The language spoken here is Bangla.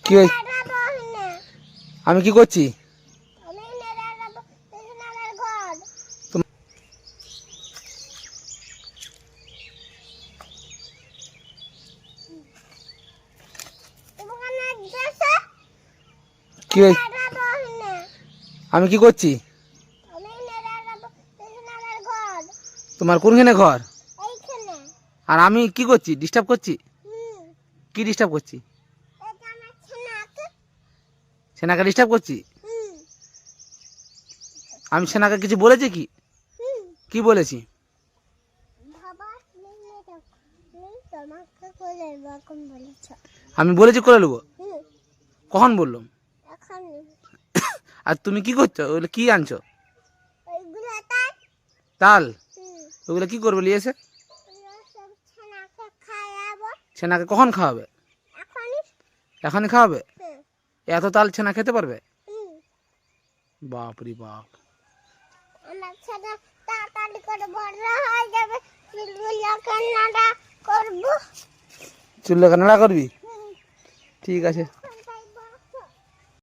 কি আমি কি করছি? কি আমি কি করছি? তোমার কোনখানে ঘর? আর আমি কি করছি? ডিস্টার্ব করছি? কি ডিস্টার্ব করছি? সেনাকে ডিস্টার্ব করছি? আমি সেনাকে কিছু বলেছি কি? কি বলেছি? আমি বলেছি করে নেবো। কখন বললাম? আর তুমি কি করছো? ওগুলো কি আনছো? তাল? ওগুলো কি করবে নিয়ে এসে? ছেনাকে কখন খাওয়াবে? এখনই খাওয়াবে? এত তাল ছেনা খেতে পারবে? বাপ রে বাপ। চুল্লে কান্নাড়া করবি? ঠিক আছে।